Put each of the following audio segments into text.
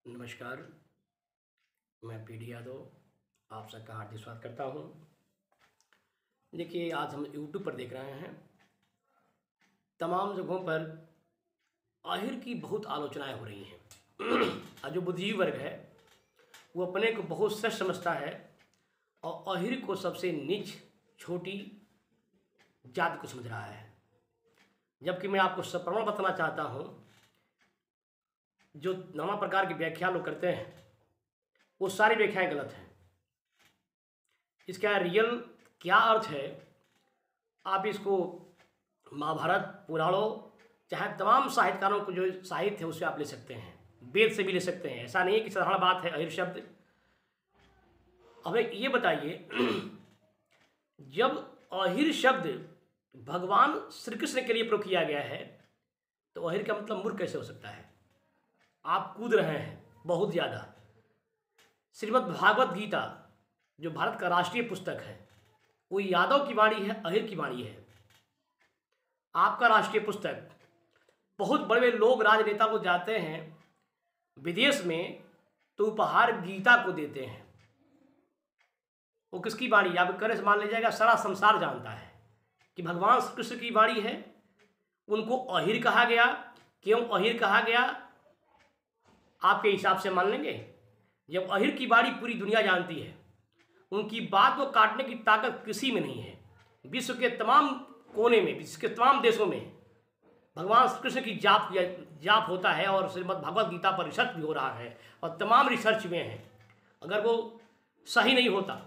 नमस्कार, मैं पीडी यादव आप सबका हार्दिक स्वागत करता हूँ। देखिए, आज हम यूट्यूब पर देख रहे हैं, तमाम जगहों पर आहिर की बहुत आलोचनाएं हो रही हैं। और जो बुद्धिजीवी वर्ग है वो अपने को बहुत सच समझता है और आहिर को सबसे नीच छोटी जाति को समझ रहा है। जबकि मैं आपको सप्रमाण बताना चाहता हूँ, जो नाना प्रकार की व्याख्या लोग करते हैं वो सारी व्याख्याएं गलत हैं। इसका रियल क्या अर्थ है, आप इसको महाभारत, पुराणों, चाहे तमाम साहित्यकारों को जो साहित्य है उससे आप ले सकते हैं, वेद से भी ले सकते हैं। ऐसा नहीं है कि साधारण बात है अहिर शब्द। अब ये बताइए, जब अहिर शब्द भगवान श्री कृष्ण के लिए प्रयोग किया गया है तो अहिर का मतलब मूर्ख कैसे हो सकता है? आप कूद रहे हैं बहुत ज़्यादा। श्रीमद् भागवत गीता जो भारत का राष्ट्रीय पुस्तक है वो यादव की वाणी है, अहिर की वाणी है। आपका राष्ट्रीय पुस्तक, बहुत बड़े बड़े लोग, राजनेता को जाते हैं विदेश में तो उपहार गीता को देते हैं। वो किसकी वाणी? आप कहने से मान लीजिएगा सारा संसार जानता है कि भगवान श्री कृष्ण की वाणी है। उनको अहिर कहा गया। क्यों अहिर कहा गया? आपके हिसाब से मान लेंगे? जब अहिर की वाणी पूरी दुनिया जानती है, उनकी बात को काटने की ताकत किसी में नहीं है। विश्व के तमाम कोने में, विश्व के तमाम देशों में भगवान श्री कृष्ण की जाप होता है और श्रीमद् भागवत गीता पर रिसर्च भी हो रहा है और तमाम रिसर्च में है। अगर वो सही नहीं होता,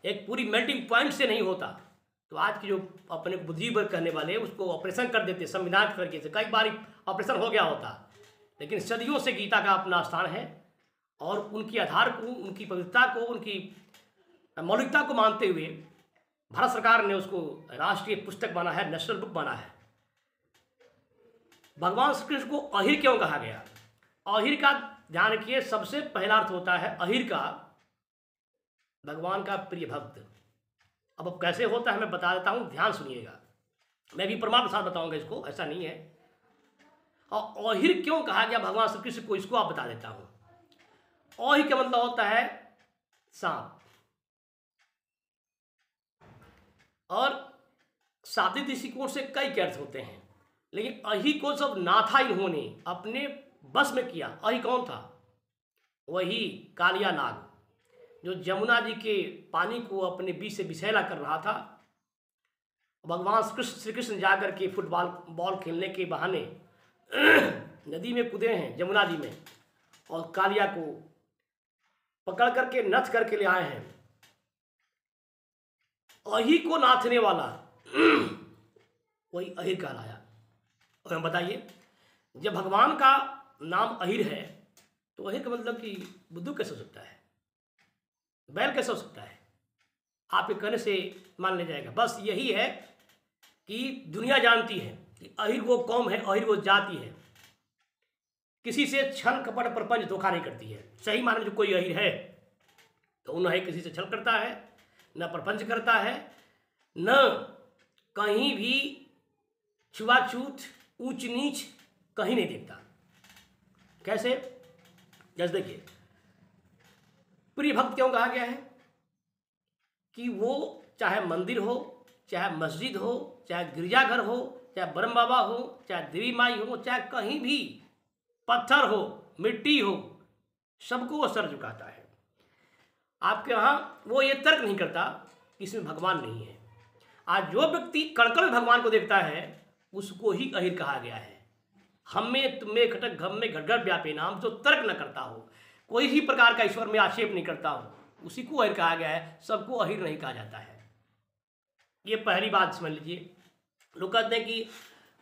एक पूरी मेल्टिंग पॉइंट से नहीं होता, तो आज की जो अपने बुद्धिजीवी वर्ग कहने वाले उसको ऑपरेशन कर देते संविधान तरीके से। कई बार ऑपरेशन हो गया होता, लेकिन सदियों से गीता का अपना स्थान है और उनकी आधार को, उनकी पवित्रता को, उनकी मौलिकता को मानते हुए भारत सरकार ने उसको राष्ट्रीय पुस्तक माना है, नेशनल बुक माना है। भगवान श्री कृष्ण को अहिर क्यों कहा गया? अहिर का ध्यान रखिए, सबसे पहला अर्थ होता है अहिर का भगवान का प्रिय भक्त। अब कैसे होता है मैं बता देता हूं, ध्यान सुनिएगा। मैं भी प्रमाण के साथ बताऊंगा इसको, ऐसा नहीं है। और अहिर क्यों कहा गया भगवान श्री कृष्ण को, इसको आप बता देता हूं। अहिर का मतलब होता है सांप। और सातवें दृष्टिकोण से कई अर्थ होते हैं, लेकिन अहि को जब नाथा इन्होंने अपने बस में किया। अहि कौन था? वही कालिया नाग जो जमुना जी के पानी को अपने बीच से विषैला कर रहा था। भगवान श्री कृष्ण जाकर के फुटबॉल खेलने के बहाने नदी में कूदे हैं, जमुना जी में, और कालिया को पकड़ करके नथ करके ले आए हैं। अहि को नाथने वाला वही अहिर कहलाया। और हम बताइए, जब भगवान का नाम अहिर है तो अहिर का मतलब कि बुद्धू कैसे हो सकता है, बैल कैसे हो सकता है? आपके कहने से मान ले जाएगा। बस यही है कि दुनिया जानती है कि अहिर वो कौम है, अहिर वो जाति है। किसी से छल कपट प्रपंच धोखा नहीं करती है। सही माने जो कोई अहिर है तो न ही किसी से छल करता है, न प्रपंच करता है, न कहीं भी छुआछूत, ऊंच नीच कहीं नहीं देखता। कैसे? जैसे देखिए, प्रिय भक्त क्यों कहा गया है? कि वो चाहे मंदिर हो, चाहे मस्जिद हो, चाहे गिरजाघर हो, चाहे ब्रह्म बाबा हो, चाहे देवी माई हो, चाहे कहीं भी पत्थर हो, मिट्टी हो, सबको वो सर झुकाता है। आपके यहाँ वो ये तर्क नहीं करता कि इसमें भगवान नहीं है। आज जो व्यक्ति कण में भगवान को देखता है उसको ही अहिर कहा गया है। हम में, तुम में, घटक घम में घटघट व्यापे नाम, जो तर्क न करता हो, कोई भी प्रकार का ईश्वर में आक्षेप नहीं करता हो, उसी को अहिर कहा गया है। सबको अहिर नहीं कहा जाता है। ये पहली बात समझ लीजिए। लोग कहते हैं कि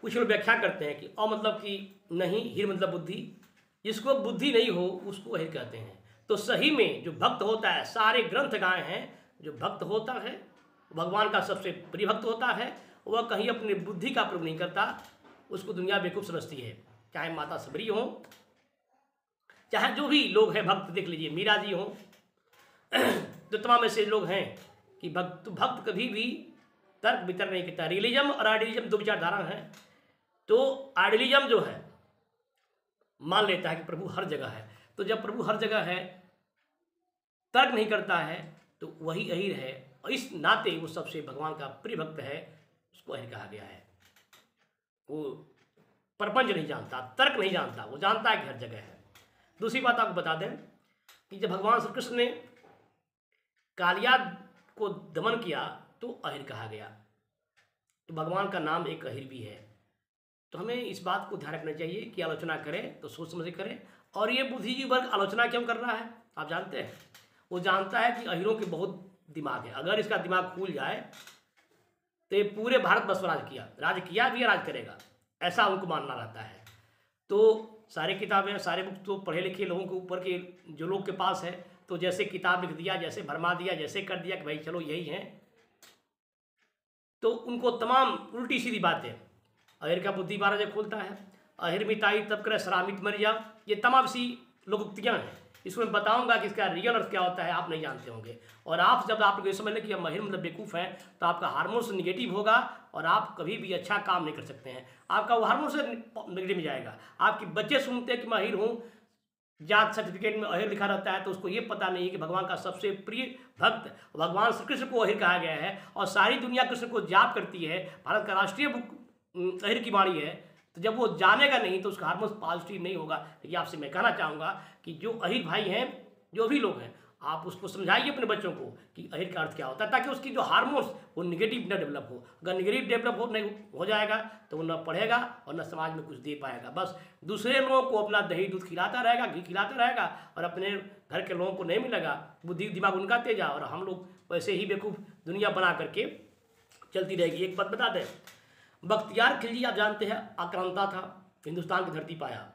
कुछ लोग व्याख्या करते हैं कि अ मतलब कि नहीं, हिर मतलब बुद्धि। जिसको बुद्धि नहीं हो उसको अहिर कहते हैं। तो सही में जो भक्त होता है, सारे ग्रंथ गाए हैं, जो भक्त होता है भगवान का सबसे प्रिय भक्त होता है, वह कहीं अपनी बुद्धि का प्रयोग नहीं करता, उसको दुनिया बेवकूफ़ समझती है। चाहे माता सबरी हो, चाहे जो भी लोग हैं भक्त, देख लीजिए मीरा जी हो, तो तमाम ऐसे लोग हैं कि भक्त कभी भी तर्क वितर्क नहीं करता। रियलिज्म और आइडियलिज्म दो विचारधारा हैं। तो आइडियलिज्म जो है मान लेता है कि प्रभु हर जगह है, तो जब प्रभु हर जगह है, तर्क नहीं करता है, तो वही अहिर है। और इस नाते वो सबसे भगवान का प्रिय भक्त है, उसको अहिर कहा गया है। वो प्रपंच नहीं जानता, तर्क नहीं जानता, वो जानता है कि हर जगह है। दूसरी बात आपको बता दें कि जब भगवान श्री कृष्ण ने कालिया को दमन किया तो अहिर कहा गया। तो भगवान का नाम एक अहिर भी है। तो हमें इस बात को ध्यान रखना चाहिए कि आलोचना करें तो सोच समझ करें। और ये बुद्धिजीवी वर्ग आलोचना क्यों कर रहा है आप जानते हैं? वो जानता है कि अहिरों के बहुत दिमाग है, अगर इसका दिमाग खुल जाए तो ये पूरे भारत वर्ष राज किया भी राज करेगा, ऐसा उनको मानना रहता है। तो सारी किताबें, सारे बुक तो पढ़े लिखे लोगों के ऊपर के जो लोग के पास है, तो जैसे किताब लिख दिया, जैसे भरमा दिया, जैसे कर दिया कि भाई चलो यही है, तो उनको तमाम उल्टी सीधी बातें। अहिर का बुद्धि 12 जब खोलता है, अहिर मिताई तब करे सरामित मर जा, ये तमाम सी लोकोक्तियाँ हैं। इसको मैं बताऊंगा कि इसका रियल अर्थ क्या होता है, आप नहीं जानते होंगे। और आप जब आप ये समझ लें कि हम अहिर मतलब बेवकूफ़ हैं, तो आपका हार्मोन्स निगेटिव होगा और आप कभी भी अच्छा काम नहीं कर सकते हैं। आपका वो हार्मोन से नेगेटिव में जाएगा। आपके बच्चे सुनते हैं कि मैं अहिर हूँ, जात सर्टिफिकेट में अहिर लिखा रहता है, तो उसको ये पता नहीं है कि भगवान का सबसे प्रिय भक्त भगवान श्री कृष्ण को अहिर कहा गया है। और सारी दुनिया कृष्ण को जाप करती है, भारत का राष्ट्रीय बुक अहिर की वाणी है। तो जब वो जानेगा नहीं तो उसका हार्मोन पॉजिटिव नहीं होगा। लेकिन आपसे मैं कहना चाहूँगा कि जो अहिर भाई हैं, जो भी लोग हैं, आप उसको समझाइए अपने बच्चों को कि अहिर का अर्थ क्या होता है, ताकि उसकी जो हार्मोन्स वो निगेटिव न डेवलप हो। अगर निगेटिव डेवलप नहीं हो जाएगा तो वो न पढ़ेगा और न समाज में कुछ दे पाएगा। बस दूसरे लोगों को अपना दही दूध खिलाता रहेगा, घी खिलाता रहेगा, और अपने घर के लोगों को नहीं मिलेगा। बुद्धि दिमाग उनका तेज है और हम लोग वैसे ही बेवकूफ़ दुनिया बना करके चलती रहेगी। एक बात बता दें, बख्तियार खिलजी आप जानते हैं आक्रांता था, हिंदुस्तान की धरती पाया।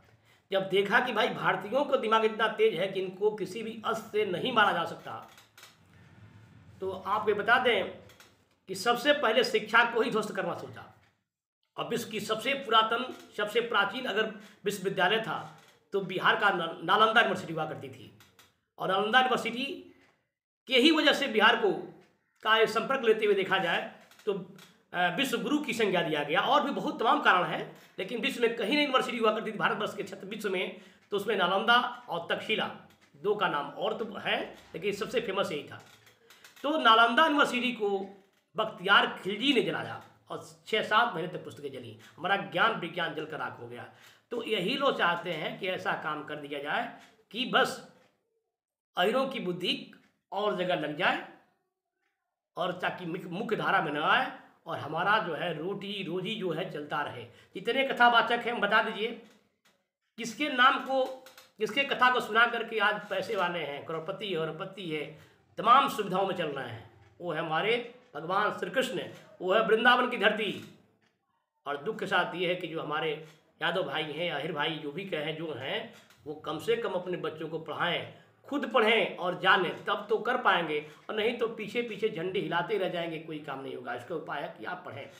जब देखा कि भाई भारतीयों का दिमाग इतना तेज है कि इनको किसी भी अस्त्र से नहीं मारा जा सकता, तो आप ये बता दें कि सबसे पहले शिक्षा को ही ध्वस्त करना सोचा। और विश्व की सबसे पुरातन, सबसे प्राचीन अगर विश्वविद्यालय था तो बिहार का नालंदा यूनिवर्सिटी हुआ करती थी। और नालंदा यूनिवर्सिटी के ही वजह से बिहार को का संपर्क लेते हुए देखा जाए तो विश्व गुरु की संज्ञा दिया गया। और भी बहुत तमाम कारण हैं, लेकिन विश्व में कहीं नहीं यूनिवर्सिटी हुआ करती थी भारतवर्ष के क्षेत्र विश्व में, तो उसमें नालंदा और तक्षशिला दो का नाम और तो है, लेकिन सबसे फेमस यही था। तो नालंदा यूनिवर्सिटी को बख्तियार खिलजी ने जलाया और 6-7 महीने तक पुस्तकें जली। हमारा ज्ञान विज्ञान जलकर राख हो गया। तो यही लोग चाहते हैं कि ऐसा काम कर दिया जाए कि बस अहिरों की बुद्धि और जगह लग जाए और ताकि मुख्य धारा में न आए और हमारा जो है रोटी रोजी जो है चलता रहे। जितने कथावाचक हैं बता दीजिए किसके नाम को, किसके कथा को सुना करके आज पैसे वाले हैं, करोड़पति है, तमाम सुविधाओं में चल रहे हैं। वो है हमारे भगवान श्री कृष्ण, वो है वृंदावन की धरती। और दुख के साथ ये है कि जो हमारे यादव भाई हैं, अहिर भाई जो भी कहें जो हैं, वो कम से कम अपने बच्चों को पढ़ाएं, खुद पढ़ें और जानें, तब तो कर पाएंगे। और नहीं तो पीछे पीछे झंडे हिलाते रह जाएंगे, कोई काम नहीं होगा। इसका उपाय है कि आप पढ़ें।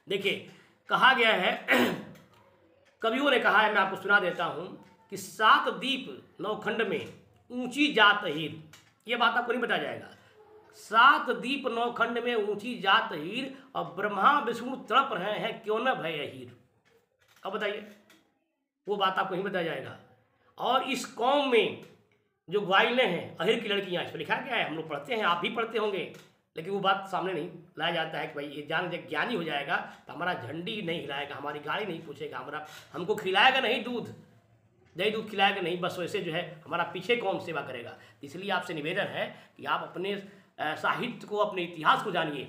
देखिए कहा गया है, कवियों ने कहा है, मैं आपको सुना देता हूँ कि 7 दीप 9 खंड में ऊंची जात हीर। ये बात आपको नहीं बताया जाएगा। 7 दीप 9 खंड में ऊंची जात हीर, और ब्रह्मा विष्णु तड़प रहे हैं, क्यों न भय हीर। अब बताइए, वो बात आपको नहीं बताया जाएगा। और इस कौम में जो ग्वाइलें हैं, अहिर की लड़कियां, इस पर लिखा गया है, हम लोग पढ़ते हैं, आप भी पढ़ते होंगे, लेकिन वो बात सामने नहीं लाया जाता है कि भाई ये जान जब ज्ञानी हो जाएगा तो हमारा झंडी नहीं हिलाएगा, हमारी गाड़ी नहीं पूछेगा, हमको खिलाएगा नहीं दूध, दही दूध खिलाएगा नहीं, बस वैसे जो है हमारा पीछे कौन सेवा करेगा। इसलिए आपसे निवेदन है कि आप अपने साहित्य को, अपने इतिहास को जानिए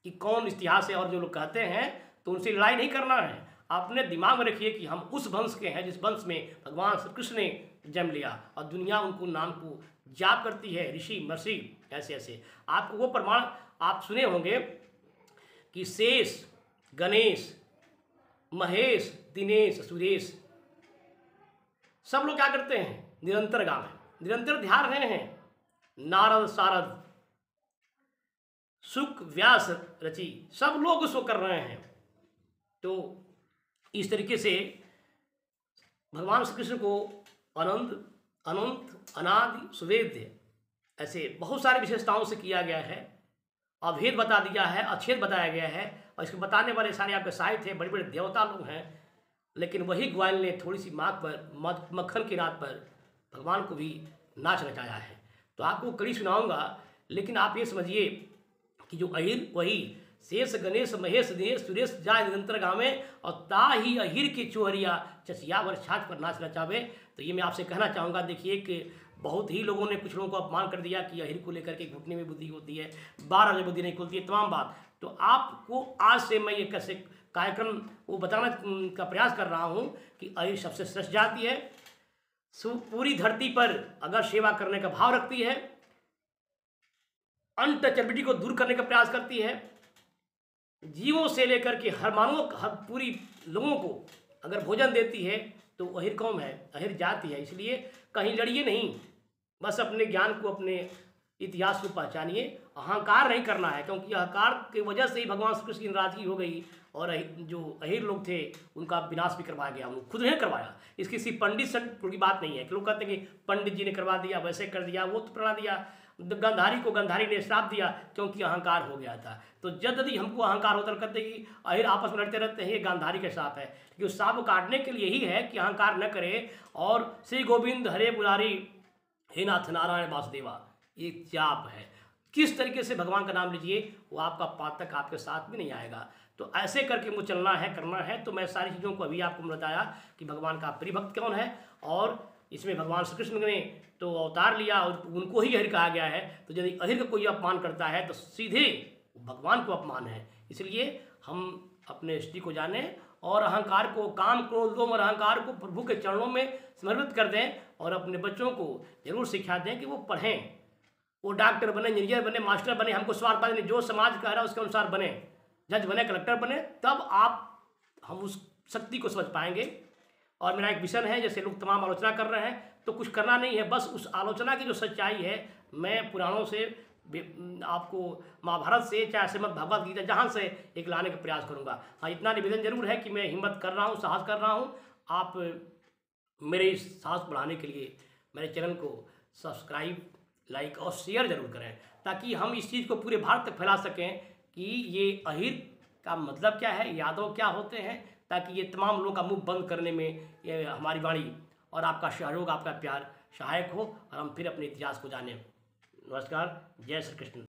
कि कौन इतिहास है। और जो लोग कहते हैं तो उनसे लड़ाई नहीं करना है। अपने दिमाग में रखिए कि हम उस वंश के हैं जिस वंश में भगवान श्री कृष्ण ने जन्म लिया, और दुनिया उनको नाम को जाप करती है, ऋषि महर्षि ऐसे ऐसे। आपको वो प्रमाण आप सुने होंगे कि शेष, गणेश, महेश, दिनेश, सुरेश, सब लोग क्या करते हैं? निरंतर गाम है, निरंतर ध्यान रहे हैं। नारद, सारद, शुक, व्यास, रचि, सब लोग उसको कर रहे हैं। तो इस तरीके से भगवान श्री कृष्ण को अनंत, अनंत, अनादि, सुवेद्य, ऐसे बहुत सारी विशेषताओं से किया गया है। अभेद बता दिया है, अछेद बताया गया है। और इसको बताने वाले सारे आपके साहित्य हैं, बड़े बड़े देवता लोग हैं। लेकिन वही ग्वाल ने थोड़ी सी मार्ग पर, मक्खन की रात पर भगवान को भी नाच नचाया है। तो आपको कड़ी सुनाऊंगा, लेकिन आप ये समझिए कि जो अहिर वही शेष गणेश महेश दिनेश सुरेश जाय निरंतर गावे और ताही अहिर के चोहरिया चसिया वर छाछ पर नाच नचावे। तो ये मैं आपसे कहना चाहूँगा। देखिए कि बहुत ही लोगों ने, कुछ लोगों को अपमान कर दिया कि अहिर को लेकर के घुटने में बुद्धि होती है, 12 में बुद्धि नहीं खुलती है, तमाम बात। तो आपको आज से मैं ये कैसे कार्यक्रम वो बताने का प्रयास कर रहा हूँ कि अहिर सबसे श्रेष्ठ जाति है। पूरी धरती पर अगर सेवा करने का भाव रखती है, अनटचेबिलिटी को दूर करने का प्रयास करती है, जीवों से लेकर के हर मानवों हर पूरी लोगों को अगर भोजन देती है, तो अहिर कौम है, अहिर जाति है। इसलिए कहीं लड़िए नहीं, बस अपने ज्ञान को, अपने इतिहास को पहचानिए। अहंकार नहीं करना है, क्योंकि अहंकार की वजह से ही भगवान श्री कृष्ण की नाराजगी हो गई और जो अहिर लोग थे उनका विनाश भी करवाया गया, उन्होंने खुद ने करवाया। इसकी सिर्फ पंडित संत की बात नहीं है कि लोग कहते हैं कि पंडित जी ने करवा दिया, वैसे कर दिया, वो तो बना दिया। गंधारी को गंधारी ने श्राप दिया क्योंकि अहंकार हो गया था। तो जब यदि हमको अहंकार होता, कहते कि अहिर आपस में लड़ते रहते हैं, ये गांधारी के श्राप है। क्योंकि उस श्राप को काटने के लिए ही है कि अहंकार न करे। और श्री गोविंद हरे मुरारी हे नाथ नारायण वासुदेवा, ये जाप है। किस तरीके से भगवान का नाम लीजिए, वो आपका पातक आपके साथ भी नहीं आएगा। तो ऐसे करके मुझे चलना है, करना है। तो मैं सारी चीज़ों को अभी आपको बताया कि भगवान का प्रिय भक्त कौन है, और इसमें भगवान श्री कृष्ण ने तो अवतार लिया और उनको ही अहिर कहा गया है। तो यदि अहिर का कोई अपमान करता है तो सीधे भगवान को अपमान है। इसलिए हम अपने स्थिति को जानें और अहंकार को, काम क्रोध लोभ और अहंकार को प्रभु के चरणों में समर्पित कर दें और अपने बच्चों को जरूर शिक्षा दें कि वो पढ़ें, वो डॉक्टर बने, इंजीनियर बने, मास्टर बने। हमको स्वार्थ नहीं, जो समाज कह रहा है उसके अनुसार बने, जज बने, कलेक्टर बने, तब हम उस शक्ति को समझ पाएंगे। और मेरा एक विजन है, जैसे लोग तमाम आलोचना कर रहे हैं, तो कुछ करना नहीं है, बस उस आलोचना की जो सच्चाई है मैं पुराणों से आपको, महाभारत से, चाहे श्रीमद् भगवद गीता, जहाँ से एक लाने का प्रयास करूँगा। हाँ, इतना निवेदन जरूर है कि मैं हिम्मत कर रहा हूँ, साहस कर रहा हूँ। आप मेरे इस साहस बढ़ाने के लिए मेरे चैनल को सब्सक्राइब, लाइक और शेयर जरूर करें, ताकि हम इस चीज़ को पूरे भारत तक फैला सकें कि ये अहिर का मतलब क्या है, यादव क्या होते हैं, ताकि ये तमाम लोगों का मुंह बंद करने में ये हमारी वाणी और आपका सहयोग, आपका प्यार सहायक हो और हम फिर अपने इतिहास को जानें। नमस्कार, जय श्री कृष्ण।